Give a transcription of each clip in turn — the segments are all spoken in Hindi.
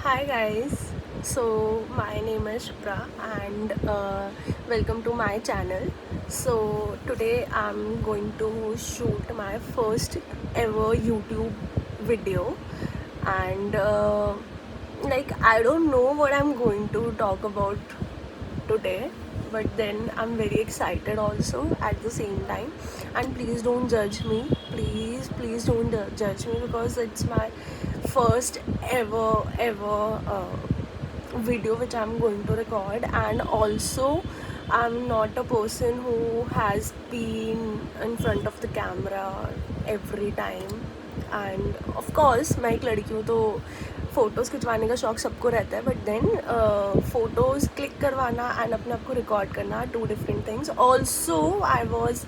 Hi guys, so my name is Shipra and welcome to my channel. So today I'm going to shoot my first ever YouTube video and I don't know what I'm going to talk about today, but then I'm very excited also at the same time. And please don't judge me, please don't judge me, because it's my first ever video which I'm going to record. And also I'm not a person who has been in front of the camera every time. End of course मैं एक लड़की हूँ, तो फ़ोटोज़ खिंचवाने का शौक़ सबको रहता है, बट देन फ़ोटोज़ क्लिक करवाना एंड अपने आप को रिकॉर्ड करना, two different things. Also I was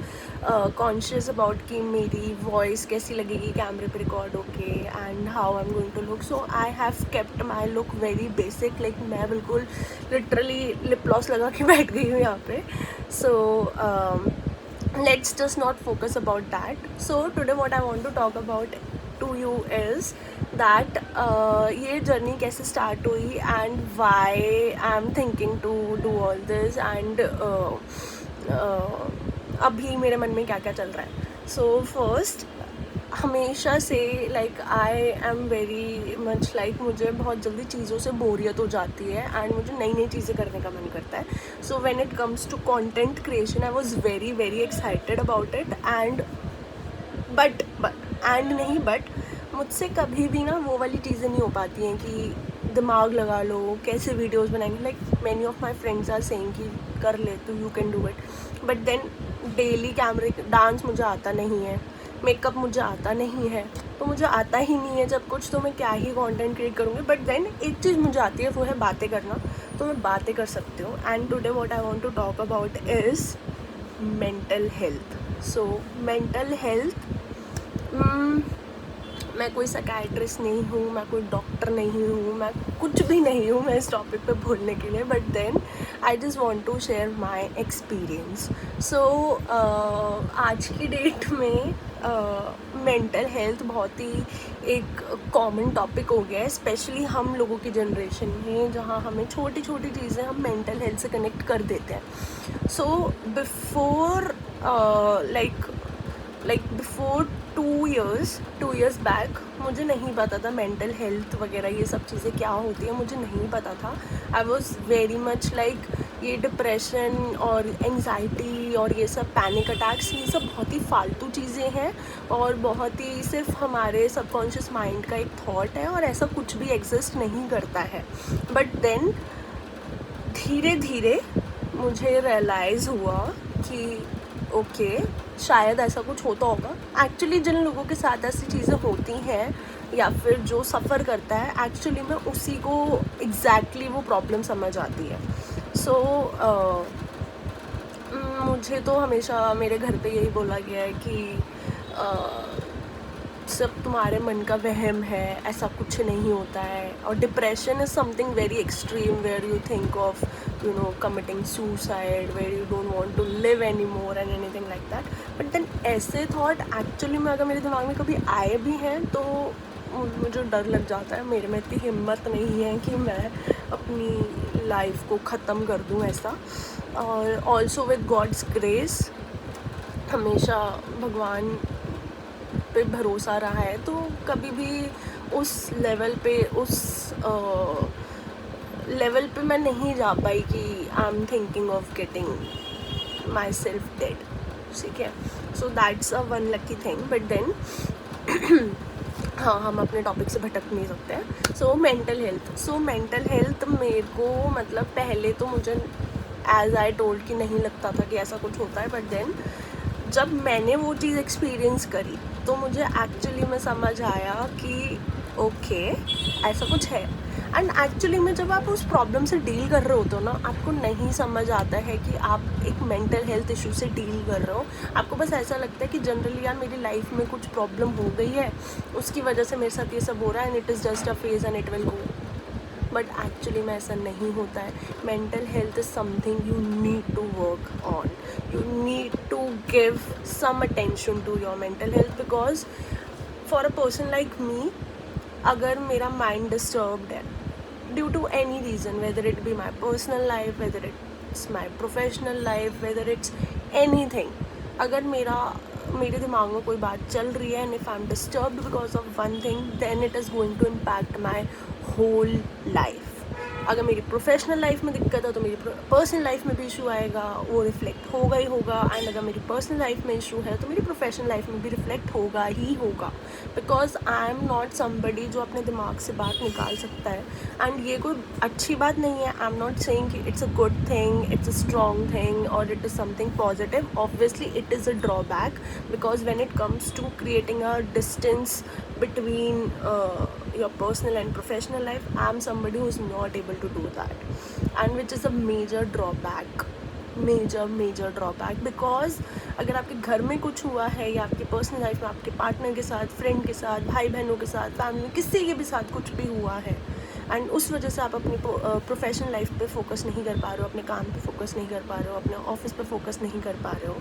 conscious about कि मेरी वॉइस कैसी लगेगी कैमरे पे रिकॉर्ड होके and how I am going to look. So I have kept my look very basic, like मैं बिल्कुल लिटरली लिप ग्लॉस लगा के बैठ गई हूँ यहाँ पे. सो let's just not focus about that. So today what I want to talk about to you is that ये journey कैसे start हुई and why I'm thinking to do all this and अभी मेरे मन में क्या क्या चल रहा है. So first, हमेशा से like I am very much like मुझे बहुत जल्दी चीज़ों से बोरियत हो जाती है एंड मुझे नई नई चीज़ें करने का मन करता है. So when it comes to content creation I was very very excited about it and but मुझसे कभी भी ना वो वाली चीज़ें नहीं हो पाती हैं कि दिमाग लगा लो कैसे वीडियोस बनाएंगे. Like many of my friends are saying कि कर ले तो you can do it, but then daily कैमरे डांस मुझे आता नहीं है, मेकअप मुझे आता नहीं है, तो मुझे आता ही नहीं है जब कुछ, तो मैं क्या ही कंटेंट क्रिएट करूँगी. बट देन एक चीज़ मुझे आती है, वो है बातें करना, तो मैं बातें कर सकती हूँ. And today what I want to talk about is mental health. So mental health, मैं कोई साइकियाट्रिस्ट नहीं हूँ, मैं कोई डॉक्टर नहीं हूँ, मैं कुछ भी नहीं हूँ मैं इस टॉपिक पे बोलने के लिए, but then I just want to share my experience. So आज की डेट में मेंटल हेल्थ बहुत ही एक कॉमन टॉपिक हो गया है, स्पेशली हम लोगों की जनरेशन में, जहाँ हमें छोटी छोटी चीज़ें हम मेंटल हेल्थ से कनेक्ट कर देते हैं. So before before 2 years back मुझे नहीं पता था मेंटल हेल्थ वगैरह ये सब चीज़ें क्या होती है, मुझे नहीं पता था. I was very much like ये डिप्रेशन और एंग्जाइटी और ये सब पैनिक अटैक्स, ये सब बहुत ही फालतू चीज़ें हैं और बहुत ही सिर्फ हमारे सबकॉन्शियस माइंड का एक थॉट है और ऐसा कुछ भी एग्जिस्ट नहीं करता है. बट देन धीरे धीरे मुझे रियलाइज़ हुआ कि ओके, शायद ऐसा कुछ होता होगा. एक्चुअली जिन लोगों के साथ ऐसी चीज़ें होती हैं या फिर जो सफ़र करता है, एक्चुअली में उसी को एग्जैक्टली वो प्रॉब्लम समझ आती है. सो मुझे तो हमेशा मेरे घर पे यही बोला गया है कि सब तुम्हारे मन का वहम है, ऐसा कुछ नहीं होता है. और depression is something very extreme where you think of committing suicide, where you don't want to live any more and anything like that. But then ऐसे थॉट एक्चुअली में अगर मेरे दिमाग में कभी आए भी हैं तो मुझे डर लग जाता है. मेरे में इतनी हिम्मत नहीं है कि मैं अपनी लाइफ को ख़त्म कर दूँ ऐसा. और ऑल्सो विद गॉड्स ग्रेस हमेशा भगवान पे भरोसा रहा है, तो कभी भी उस लेवल पे मैं नहीं जा पाई कि I am thinking of getting myself dead. ठीक है, so that's a one lucky thing. But then हाँ, हम अपने टॉपिक से भटक नहीं सकते हैं. सो मेंटल हेल्थ मेरे को मतलब पहले तो मुझे एज आई टोल्ड कि नहीं लगता था कि ऐसा कुछ होता है. बट देन जब मैंने वो चीज़ एक्सपीरियंस करी तो मुझे एक्चुअली में समझ आया कि ओके, ऐसा कुछ है. एंड एक्चुअली में जब आप उस प्रॉब्लम से डील कर रहे होते हो ना, आपको नहीं समझ आता है कि आप एक मेंटल हेल्थ इशू से डील कर रहे हो. आपको बस ऐसा लगता है कि जनरली यार मेरी लाइफ में कुछ प्रॉब्लम हो गई है, उसकी वजह से मेरे साथ ये सब हो रहा है and it is just a phase and it will go. But actually में ऐसा नहीं होता है. Mental health is something you need to work on. You need to give some attention to your mental health, because for a person like me, अगर मेरा माइंड डिस्टर्ब्ड है due to any reason, whether it be my personal life, whether it's my professional life, whether it's any thing, अगर मेरे दिमाग में कोई बात चल रही है and if I am disturbed because of one thing, then it is going to impact my whole life. अगर मेरी प्रोफेशनल लाइफ में दिक्कत है तो मेरी पर्सनल लाइफ में भी इशू आएगा, वो रिफ्लेक्ट होगा ही होगा. एंड अगर मेरी पर्सनल लाइफ में इशू है तो मेरी प्रोफेशनल लाइफ में भी रिफ्लेक्ट होगा ही होगा. Because I am not somebody जो अपने दिमाग से बात निकाल सकता है. एंड ये कोई अच्छी बात नहीं है. आई एम नॉट सेइंग कि it's a good thing, it's a strong thing और it is something positive. Obviously it is a drawback because when it comes to creating a distance between your personal and professional life, I am somebody who is not able to do that, and which is a major drawback, major drawback. because अगर आपके घर में कुछ हुआ है या आपकी पर्सनल लाइफ में आपके पार्टनर के साथ, फ्रेंड के साथ, भाई बहनों के साथ, फैमिली, किसी के भी साथ कुछ भी हुआ है एंड उस वजह से आप अपनी प्रोफेशनल लाइफ पे फोकस नहीं कर पा रहे हो, अपने काम पे फोकस नहीं कर पा रहे हो, अपने ऑफिस पे फोकस नहीं कर पा रहे हो,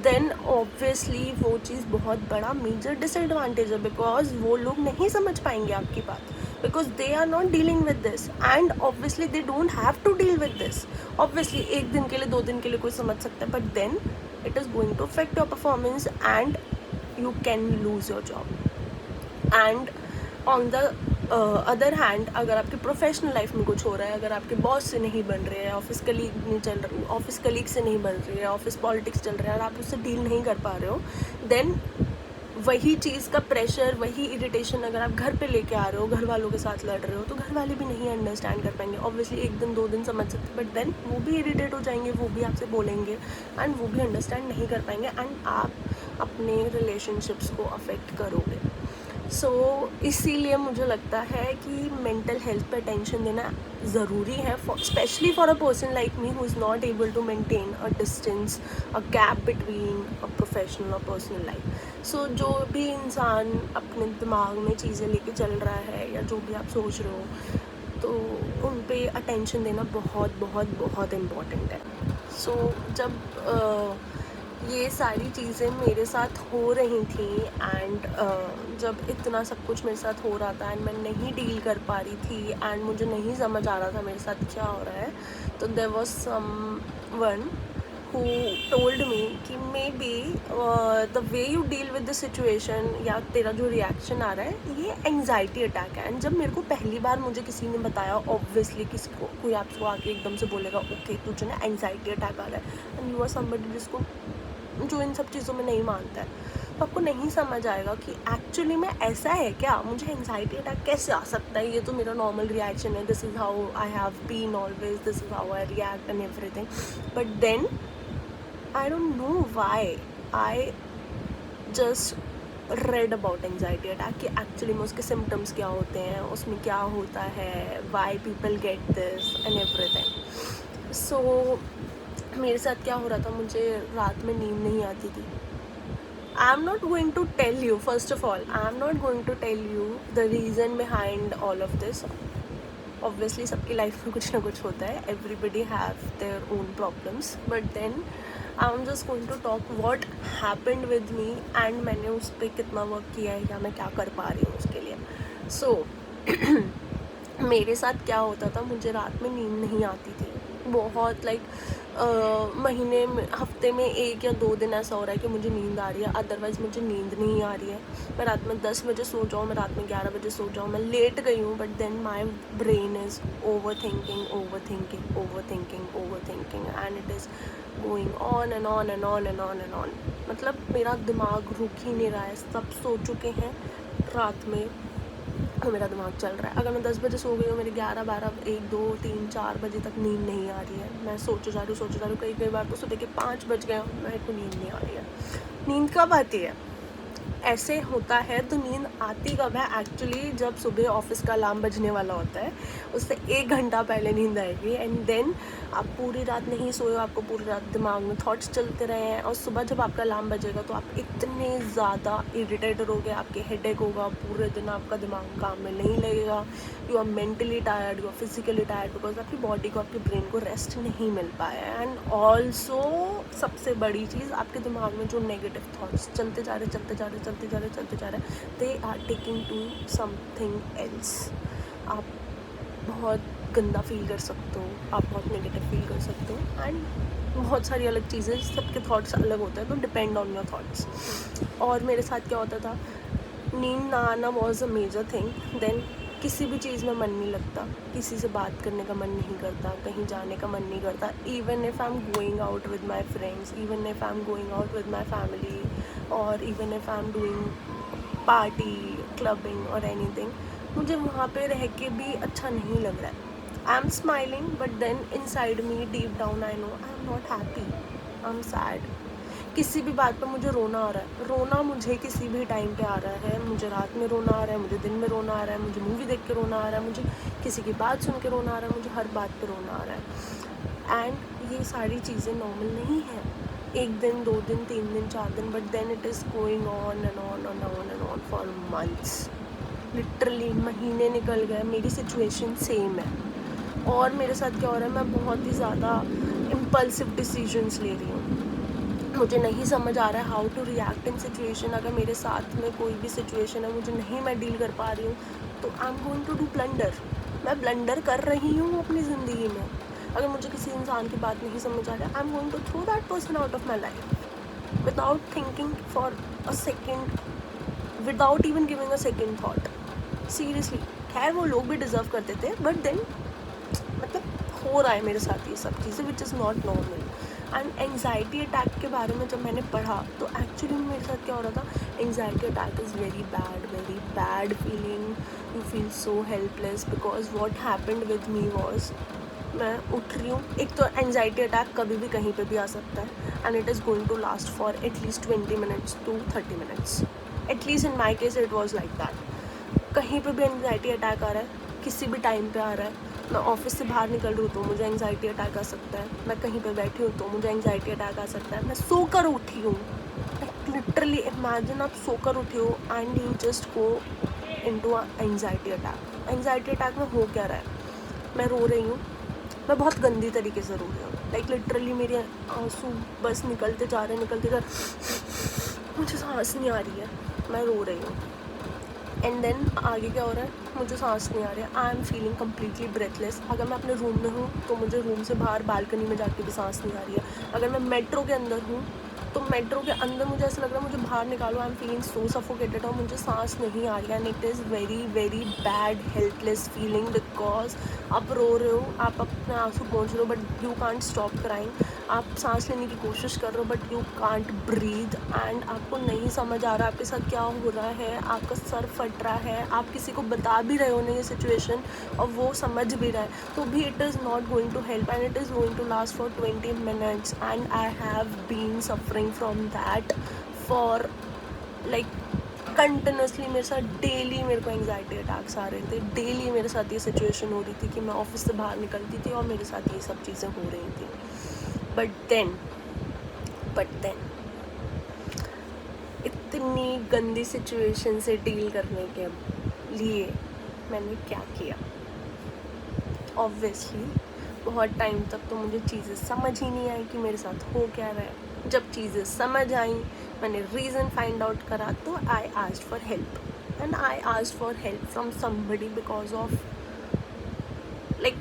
देन ऑब्वियसली वो चीज़ बहुत बड़ा मेजर डिसएडवांटेज है. बिकॉज वो लोग नहीं समझ पाएंगे आपकी बात, because they are not dealing with this and obviously they don't have to deal with this. Obviously एक दिन के लिए, 2 दिन के लिए कोई समझ सकता है, but then it is going to affect your performance and you can lose your job. And on the other hand, अगर आपकी प्रोफेशनल लाइफ में कुछ हो रहा है, अगर आपके बॉस से नहीं बन रहे हैं, ऑफिस कलीग से नहीं बन रही है, ऑफिस पॉलिटिक्स चल रहा है और आप उससे डील नहीं कर पा रहे हो, देन वही चीज़ का प्रेशर, वही इरिटेशन अगर आप घर पे लेके आ रहे हो, घर वालों के साथ लड़ रहे हो, तो घर वाले भी नहीं अंडरस्टैंड कर पाएंगे. ऑब्वियसली 1 दिन 2 दिन समझ सकते, बट देन वो भी इरिटेट हो जाएंगे, वो भी आपसे बोलेंगे एंड वो भी अंडरस्टैंड नहीं कर पाएंगे एंड आप अपने रिलेशनशिप्स को अफेक्ट करोगे. सो इसीलिए मुझे लगता है कि मेंटल हेल्थ पे अटेंशन देना ज़रूरी है, specially for a person like me who is not able to maintain a distance, a gap between a professional और पर्सनल लाइफ. सो जो भी इंसान अपने दिमाग में चीज़ें लेके चल रहा है या जो भी आप सोच रहे हो, तो उन पे अटेंशन देना बहुत बहुत बहुत इम्पॉर्टेंट है. सो जब ये सारी चीज़ें मेरे साथ हो रही थी एंड जब इतना सब कुछ मेरे साथ हो रहा था एंड मैं नहीं डील कर पा रही थी एंड मुझे नहीं समझ आ रहा था मेरे साथ क्या हो रहा है, तो there was someone who told me कि maybe the way you deal with the situation या तेरा जो रिएक्शन आ रहा है ये एंग्जाइटी अटैक है. एंड जब मेरे को पहली बार मुझे किसी ने बताया, ऑब्वियसली किसी को कोई आपको आके एकदम से बोलेगा ओके तुझे ना एंग्जाइटी अटैक आ रहा है एंड यू आर समबडी जिसको जो इन सब चीज़ों में नहीं मानता है, तो आपको नहीं समझ आएगा कि एक्चुअली में ऐसा है क्या, मुझे एंग्जाइटी अटैक कैसे आ सकता है, ये तो मेरा नॉर्मल रिएक्शन है, this is how I have been always, this is how I react and everything. But then I don't know why I just read about anxiety attack कि एक्चुअली में उसके सिम्टम्स क्या होते हैं, उसमें क्या होता है, why people get this and everything. So मेरे साथ क्या हो रहा था, मुझे रात में नींद नहीं आती थी. I am not going to tell you, first of all, I am not going to tell you the reason behind all of this. Obviously सबकी लाइफ में कुछ ना कुछ होता है, everybody have their own problems, but then I'm just going to talk what happened with me and मैंने उस पर कितना वर्क किया है या मैं क्या कर पा रही हूँ उसके लिए. So मेरे साथ क्या होता था, मुझे रात में नींद नहीं आती थी बहुत, महीने में, हफ्ते में 1 या 2 दिन ऐसा हो रहा है कि मुझे नींद आ रही है, अदरवाइज़ मुझे नींद नहीं आ रही है. मैं रात में 10 बजे सो जाऊँ, मैं रात में 11 बजे सो जाऊँ, मैं लेट गई हूँ, but then my brain is over thinking and it is going on and on and on and on and on. मतलब मेरा दिमाग रुक ही नहीं रहा है, सब सो चुके हैं रात में तो मेरा दिमाग चल रहा है. अगर मैं 10 बजे सो गई हूँ, मेरे 11, 12, 1, 2, 3, 4 बजे तक नींद नहीं आ रही है. मैं सोचो जा रही हूँ, कई बार तो सुबह के 5 बज गए, मेरे को नींद नहीं आ रही है. नींद कब आती है, ऐसे होता है तो नींद आती कब है, एक्चुअली जब सुबह ऑफिस का अलार्म बजने वाला होता है उससे 1 घंटा पहले नींद आएगी. एंड देन आप पूरी रात नहीं सोए, आपको पूरी रात दिमाग में थॉट्स चलते रहे हैं और सुबह जब आपका अलार्म बजेगा तो आप इतने ज़्यादा इरिटेटेड होगे, आपके हेडेक होगा, पूरे दिन आपका दिमाग काम में नहीं लगेगा, you are mentally tired, you are physically tired, because आपकी बॉडी को, आपके ब्रेन को रेस्ट नहीं मिल पाया. एंड ऑल्सो सबसे बड़ी चीज़, आपके दिमाग में जो नेगेटिव थॉट्स चलते जा रहे, they are taking to something else. आप बहुत गंदा फील कर सकते हो, आप बहुत नेगेटिव फील कर सकते हो, एंड बहुत सारी अलग चीज़ें, सबके थॉट्स अलग होते हैं, तो डिपेंड ऑन योर थॉट्स। और मेरे साथ क्या होता था, नींद ना आना was a major thing. Then किसी भी चीज़ में मन नहीं लगता, किसी से बात करने का मन नहीं करता, कहीं जाने का मन नहीं करता, even if I am going out with my friends, even if I am going out with my family, और even if I am doing party, clubbing और एनीथिंग, मुझे वहाँ पे रह के भी अच्छा नहीं लग रहा है। I am smiling but then inside me deep down I know I am not happy, I am sad. किसी भी बात पर मुझे रोना आ रहा है, रोना मुझे किसी भी टाइम पे आ रहा है, मुझे रात में रोना आ रहा है, मुझे दिन में रोना आ रहा है, मुझे मूवी देख के रोना आ रहा है, मुझे किसी की बात सुन के रोना आ रहा है, मुझे हर बात पे रोना आ रहा है। एंड ये सारी चीज़ें नॉर्मल नहीं है, एक दिन, 2 दिन, 3 दिन, 4 दिन, but then it is going on and on and on and on for months. Literally महीने निकल गए, मेरी सिचुएशन सेम है। और मेरे साथ क्या हो रहा है, मैं बहुत ही ज़्यादा इम्पल्सिव डिसीजंस ले रही हूँ। मुझे नहीं समझ आ रहा है how to react in situation. अगर मेरे साथ में कोई भी सिचुएशन है, मुझे नहीं, मैं डील कर पा रही हूँ, तो I am going to do blunder. मैं ब्लंडर कर रही हूँ अपनी ज़िंदगी में। अगर मुझे किसी इंसान की बात नहीं समझ आ रहा है, I am going to throw that person out of my life without thinking for a second, without even giving a second thought. Seriously, खैर वो लोग भी डिज़र्व करते थे, बट देन मतलब हो रहा है मेरे साथ ये सब चीज़ें which is not normal. And anxiety attack के बारे में जब मैंने पढ़ा, तो एक्चुअली मेरे साथ क्या हो रहा था, anxiety attack is very bad feeling. You feel so helpless because what happened with me was, मैं उठ रही हूँ, एक तो एंग्जाइटी अटैक कभी भी कहीं पे भी आ सकता है, and it is going to last for at least 20 minutes to 30 minutes। At least in my case it was like that. कहीं पे भी एंग्जाइटी अटैक आ रहा है, किसी भी टाइम पे आ रहा है। मैं ऑफिस से बाहर निकल रही हूँ तो मुझे एंग्जाइटी अटैक आ सकता है, मैं कहीं पे बैठी हूँ तो मुझे एंग्जाइटी अटैक आ सकता है, मैं सोकर उठी हूँ। लिटरली इमेजिन, आप सोकर उठी हो and you just go into anxiety attack. Anxiety attack में हो क्या रहा है, मैं रो रही हूँ, मैं बहुत गंदी तरीके से रो रही हूँ, लाइक लिटरली मेरे आंसू बस निकलते जा रहे, मुझे सांस नहीं आ रही है, मैं रो रही हूँ। एंड देन आगे क्या हो रहा है, मुझे सांस नहीं आ रही है, I am feeling completely breathless. अगर मैं अपने रूम में हूँ तो मुझे रूम से बाहर बालकनी में जाके भी सांस नहीं आ रही है। अगर मैं मेट्रो के अंदर हूँ तो मेट्रो के अंदर मुझे ऐसा लग रहा है मुझे बाहर निकालो, I am feeling so suffocated, और मुझे सांस नहीं आ रही है। And it is very bad helpless feeling, because आप रो रहे हो, आप अपने आंसू पहुँच रहे हो, but you can't stop crying. आप सांस लेने की कोशिश कर रहे हो but you can't breathe, and आपको नहीं समझ आ रहा आपके साथ क्या हो रहा है, आपका सर फट रहा है, आप किसी को बता भी रहे हो ना ये सिचुएशन और वो समझ भी रहा है, तो भी it is not going to help, and it is going to last for 20 minutes। And I have been suffering from that for like continuously. मेरे साथ डेली मेरे को एंग्जाइटी अटैक्स आ रहे थे, डेली मेरे साथ ये सिचुएशन हो रही थी कि मैं ऑफिस से बाहर निकलती थी और मेरे साथ ये सब चीज़ें हो रही थी। बट देन इतनी गंदी सिचुएशन से डील करने के लिए मैंने क्या किया, ऑब्वियसली बहुत टाइम तक तो मुझे चीज़ें समझ ही नहीं आई कि मेरे साथ हो क्या रहा है। जब चीज़ें समझ आई, मैंने रीज़न फाइंड आउट करा, तो I asked for help, and I asked for help from somebody because of like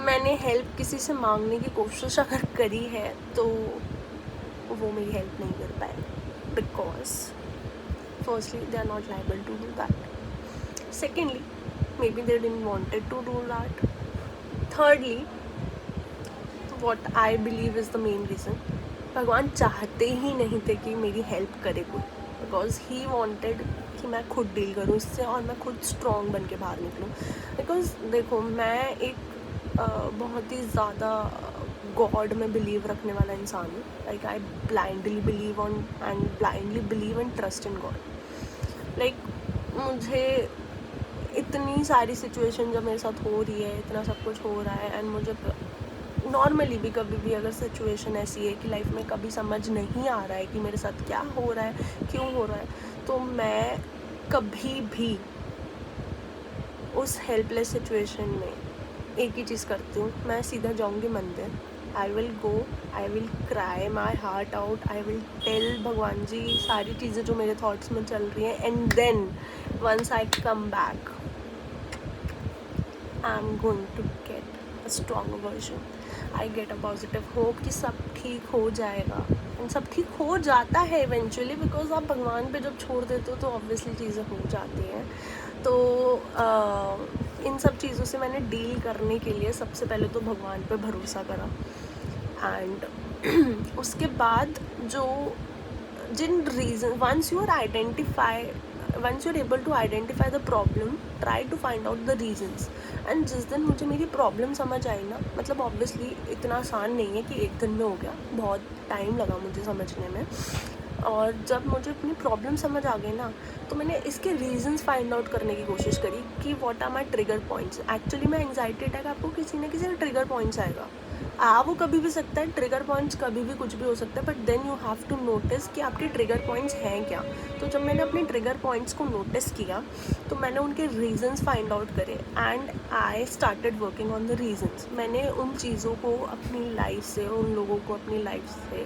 मैंने हेल्प किसी से मांगने की कोशिश अगर करी है तो वो मेरी हेल्प नहीं कर पाए, because firstly they are not liable to do that, secondly maybe they didn't wanted to do that, thirdly what I believe is the main reason, भगवान चाहते ही नहीं थे कि मेरी हेल्प करे कोई, बिकॉज ही वांटेड कि मैं खुद डील करूँ इससे और मैं खुद स्ट्रॉन्ग बन के बाहर निकलूँ। बिकॉज देखो, मैं एक बहुत ही ज़्यादा गॉड में बिलीव रखने वाला इंसान हूँ, like I blindly believe on and blindly believe and trust in God. Like मुझे इतनी सारी सिचुएशन जब मेरे साथ हो रही है, इतना सब कुछ हो रहा है, एंड मुझे नॉर्मली भी कभी भी अगर सिचुएशन ऐसी है कि लाइफ में कभी समझ नहीं आ रहा है कि मेरे साथ क्या हो रहा है, क्यों हो रहा है, तो मैं कभी भी उस हेल्पलेस सिचुएशन में एक ही चीज़ करती हूँ, मैं सीधा जाऊँगी मंदिर, I will go, I will cry my heart out, I will tell भगवान जी सारी चीज़ें जो मेरे थॉट्स में चल रही हैं, and then once I come back I am going to get a strong version. I get a positive hope कि सब ठीक हो जाएगा. एंड सब ठीक हो जाता है इवेंचुअली, बिकॉज आप भगवान पे जब छोड़ देते हो तो ऑब्वियसली चीज़ें हो जाती हैं. तो इन सब चीज़ों से मैंने डील करने के लिए सबसे पहले तो भगवान पे भरोसा करा. एंड उसके बाद जो जिन reason once you are able to identify the problem, try to find out the reasons. And जिस दिन मुझे मेरी प्रॉब्लम समझ आई ना, मतलब ऑब्वियसली इतना आसान नहीं है कि एक दिन में हो गया, बहुत टाइम लगा मुझे समझने में. और जब मुझे अपनी प्रॉब्लम समझ आ गई ना, तो मैंने इसके रीजंस फाइंड आउट करने की कोशिश करी कि what are my trigger points. Actually में एंग्जाइटी अटैक आपको किसी न किसी ट्रिगर पॉइंट्स आएगा. वो कभी भी सकता है, ट्रिगर पॉइंट्स कभी भी कुछ भी हो सकता है, but then you have to notice कि आपके ट्रिगर पॉइंट्स हैं क्या. तो जब मैंने अपने ट्रिगर पॉइंट्स को नोटिस किया तो मैंने उनके रीजंस फाइंड आउट करे and I started working on the reasons. मैंने उन चीज़ों को अपनी लाइफ से, उन लोगों को अपनी लाइफ से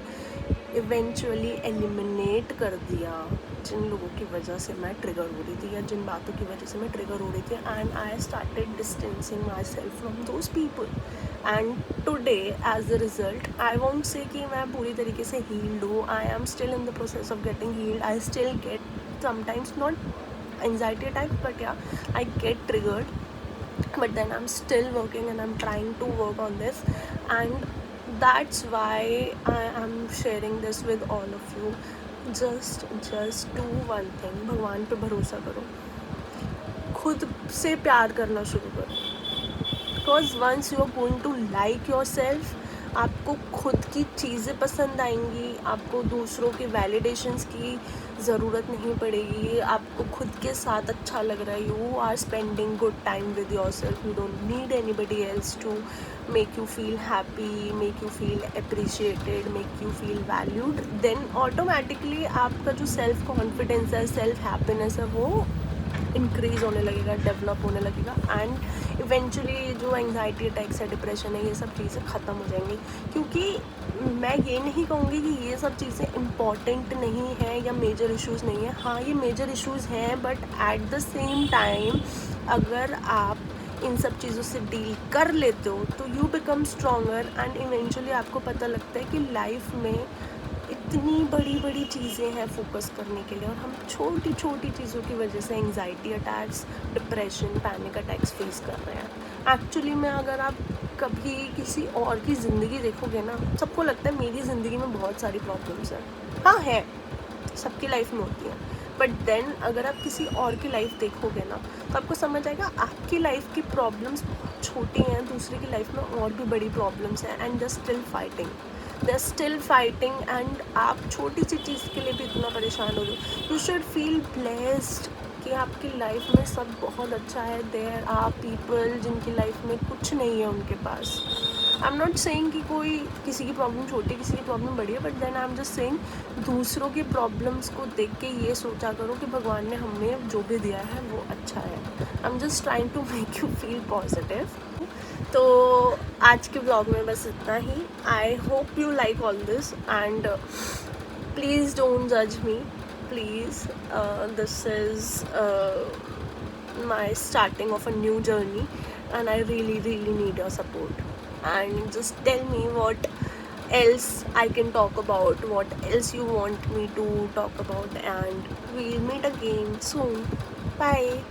इवेंचुअली एलिमिनेट कर दिया जिन लोगों की वजह से मैं ट्रिगर हो रही थी या जिन बातों की वजह से मैं ट्रिगर हो रही थी. And I started distancing myself from those people. And today as a result I won't say कि मैं पूरी तरीके से हील्ड हूँ. I am still in the process of getting healed. I still get sometimes not anxiety attack, but yeah I get triggered, but then I'm still working and I'm trying to work on this. And that's why I am sharing this with all of you. just do one thing. भगवान पे भरोसा करो, खुद से प्यार करना शुरू करो. Because once you are going to like yourself, आपको खुद की चीज़ें पसंद आएंगी, आपको दूसरों के वैलिडेशंस की ज़रूरत नहीं पड़ेगी, आपको खुद के साथ अच्छा लग रहा है. You are spending good time with yourself. You don't need anybody else to make you feel happy, make you feel appreciated, make you feel valued. Then automatically आपका जो सेल्फ कॉन्फिडेंस है, सेल्फ हैप्पीनेस है, वो इंक्रीज़ होने लगेगा, डेवलप होने लगेगा. एंड इवेंचुअली जो एंग्जाइटी अटैक्स है, डिप्रेशन है, ये सब चीज़ें ख़त्म हो जाएंगी. क्योंकि मैं ये नहीं कहूँगी कि ये सब चीज़ें इम्पॉर्टेंट नहीं है या मेजर इश्यूज़ नहीं है. हाँ, ये मेजर इश्यूज़ हैं, but at the same time अगर आप इन सब चीज़ों से डील कर लेते हो तो you become stronger. And eventually आपको पता लगता है कि लाइफ में इतनी बड़ी बड़ी चीज़ें हैं फोकस करने के लिए, और हम छोटी छोटी चीज़ों की वजह से anxiety attacks, depression, panic attacks face कर रहे हैं. एक्चुअली में अगर आप कभी किसी और की ज़िंदगी देखोगे ना, सबको लगता है मेरी ज़िंदगी में बहुत सारी प्रॉब्लम्स हैं. हाँ है, सबकी लाइफ में होती हैं, बट देन अगर आप किसी और की लाइफ देखोगे ना तो आपको समझ आएगा आपकी लाइफ की प्रॉब्लम्स बहुत छोटी हैं, दूसरे की लाइफ में और भी बड़ी प्रॉब्लम्स हैं. And they are still fighting and आप छोटी सी चीज़ के लिए भी इतना परेशान हो रहे हो. यू शुड फील ब्लेस्ड कि आपकी लाइफ में सब बहुत अच्छा है. देयर आर पीपल जिनकी लाइफ में कुछ नहीं है उनके पास. आई एम नॉट सेइंग कि कोई किसी की प्रॉब्लम छोटी, किसी की प्रॉब्लम बड़ी है, but then I am just saying दूसरों की प्रॉब्लम्स को देख के ये सोचा करो कि भगवान ने हमें जो भी दिया है वो अच्छा है. I am just trying to make you feel positive. तो आज के ब्लॉग में बस इतना ही. I hope you like all this and please don't जज me, please. This is my starting of a new journey and I really need your support. And just tell me what else I can talk about, what else you want me to talk about, and we'll meet again soon. Bye.